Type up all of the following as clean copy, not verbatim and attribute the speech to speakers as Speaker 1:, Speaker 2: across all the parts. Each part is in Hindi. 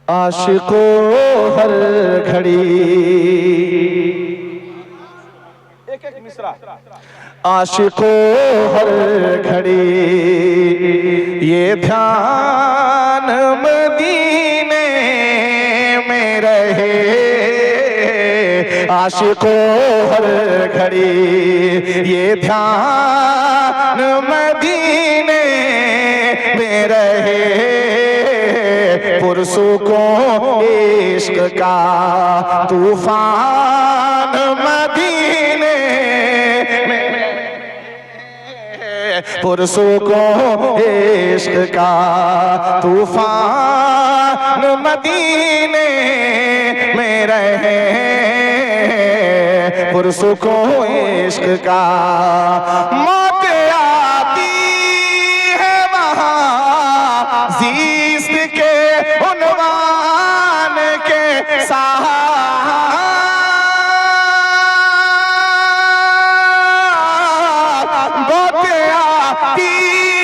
Speaker 1: आशिकों हर घड़ी, एक एक मिसरा। आशिकों हर घड़ी ये ध्यान मदीने में रहे, आशिकों हर घड़ी ये ध्यान मदीने में रहे, पुरसुकों इश्क का तूफान मदीने में, पुरसुकों इश्क का तूफान मदीने में रहे, पुरसुकों इश्क का। मौत आती है वहाँ ज़ीस्त के उन्वान के साथ, मौत आती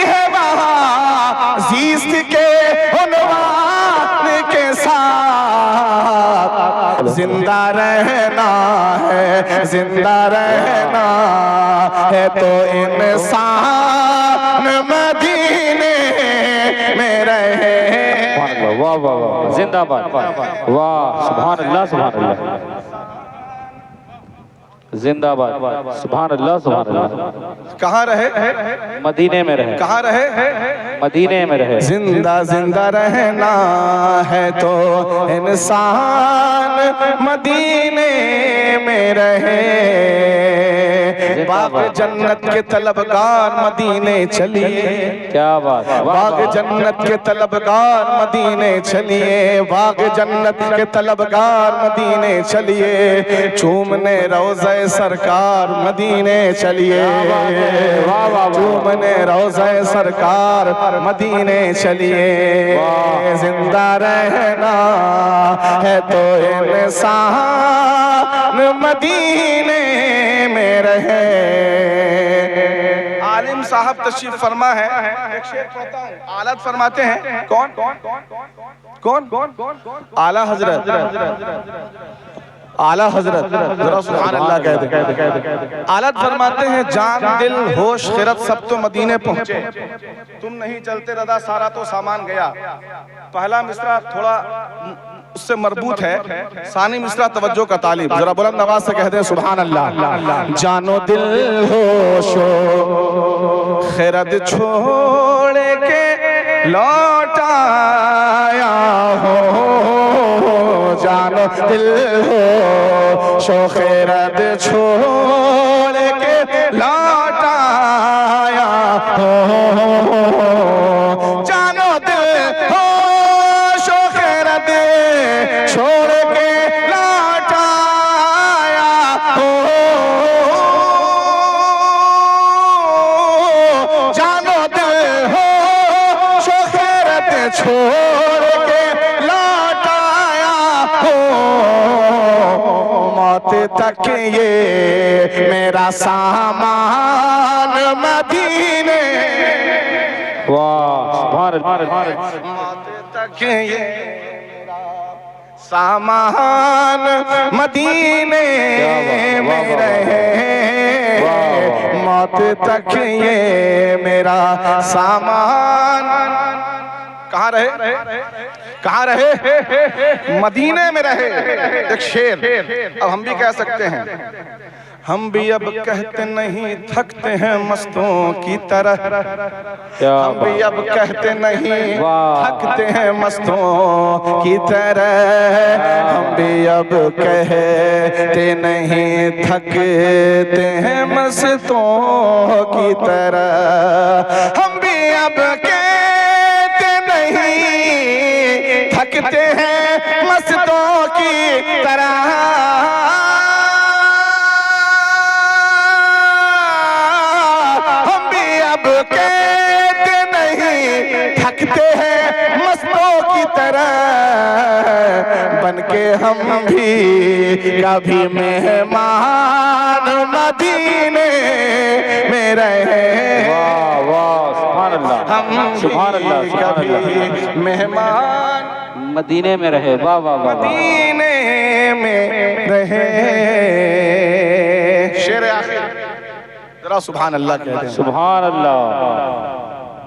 Speaker 1: है वहाँ ज़ीस्त के उन्वान के साथ। जिंदा रहना है, जिंदा रहना है तो इंसान मदीने में रहे।
Speaker 2: वाह वाह वाह, जिंदाबाद, वाह सुभान अल्लाह, सुभान अल्लाह, जिंदाबाद, सुभान अल्लाह, सुभान अल्लाह।
Speaker 1: कहाँ रहे?
Speaker 2: मदीने में रहे।
Speaker 1: कहाँ रहे?
Speaker 2: मदीने में रहे।
Speaker 1: जिंदा जिंदा रहना है तो इंसान मदीने में रहे, बाग जन्नत के तलबगार मदीने चलिए,
Speaker 2: क्या बात,
Speaker 1: बाग जन्नत के तलबगार मदीने चलिए, बाग जन्नत के तलबगार मदीने चलिए, चूमने रोज़े सरकार मदीने चलिए, चूमने रोज़े सरकार मदीने चलिए। जिंदा रहना है तो इंसान मदीने में रहे। आलिम साहब तशरीफ फरमा है, एक शेर कहता हूँ, आलत फरमाते हैं। कौन कौन कौन? आला हजरत, आला हजरत, जरा सुभान अल्लाह कह दे। आलत फरमाते हैं, जान दिल होश खिरत सब तो मदीने पहुंचे, तुम नहीं चलते रदा सारा तो सामान गया। पहला मिसरा थोड़ा उससे मरबूत है, सानी मिसरा तवज्जो का तालिब, जरा बुलंद आवाज से कह दे सुभान अल्लाह। जानो दिल होशो खिरत छोड़ के लौट आया हो, जानो दिल हो शोखिरत छोड़ के लौट आया हो, जानो दिल हो शोखिरत छोड़ के लौट आया हो, जानो दिल हो शोखिरत छोड़ के लौट आया हो, मौत तक ये मेरा सामान मदीने,
Speaker 2: वाह सुभान अल्लाह,
Speaker 1: मौत तक ये मेरा सामान मदीने में रहे, मौत तक ये मेरा सामान। कहाँ रहे? कहाँ रहे? मदीने में रहे। एक शेर अब हम भी कह सकते हैं, हम भी अब कहते नहीं थकते हैं मस्तों की तरह, हम भी अब कहते नहीं थकते हैं मस्तों की तरह, हम भी अब कहते नहीं थकते हैं मस्तों की तरह, हम भी अब कहते नहीं थकते हैं मस्तों की तरह, कहते नहीं थकते हैं मस्तों की तरह, बनके हम भी कभी मेहमान मदीने में रहे।
Speaker 2: वाह वाह सुभान अल्लाह,
Speaker 1: हम
Speaker 2: सुभान अल्लाह,
Speaker 1: कभी मेहमान
Speaker 2: मदीने में रहे। वाह वाह वाह वाह।
Speaker 1: मदीने में रहे। शेर आखिर जरा सुभान अल्लाह कह दें।
Speaker 2: सुभान अल्लाह।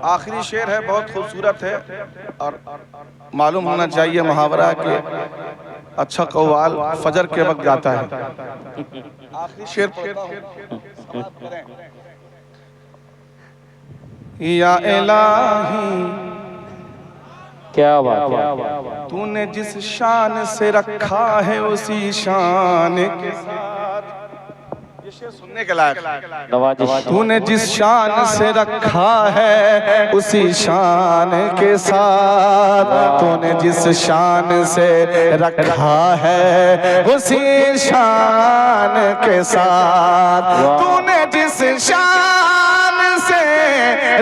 Speaker 1: आखिरी शेर है, बहुत खूबसूरत है और मालूम होना चाहिए मुहावरा के अच्छा कव्वाल फजर के वक्त गाता है। आखिरी शेर पढ़ता हूं, या इलाही
Speaker 2: क्या बात,
Speaker 1: तूने जिस शान से रखा है उसी शान के साथ, ये शेर सुनने के लायक।
Speaker 2: नवाजिश।
Speaker 1: तूने जिस शान से रखा है उसी शान के साथ, तूने जिस शान से रखा है उसी शान के साथ, तूने जिस शान से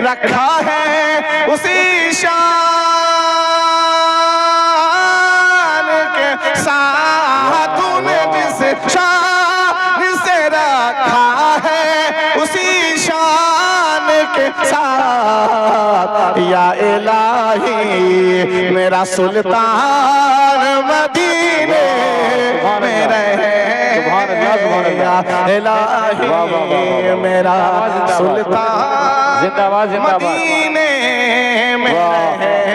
Speaker 1: रखा है उसी शान के साथ, तूने जिस शान से रखा है उसी शान के साथ, या इलाही मेरा सुल्तान मदीने में रहे। या इलाही मेरा सुल्तान
Speaker 2: जिंदाबाद जिंदाबाद।
Speaker 1: मदीने में रहे।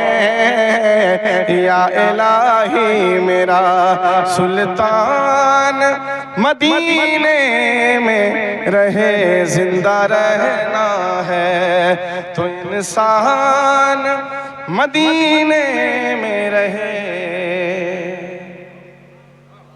Speaker 1: या इलाही मेरा सुल्तान मदीने में रहे। जिंदा रहना है तो इंसान मदीने में रहे।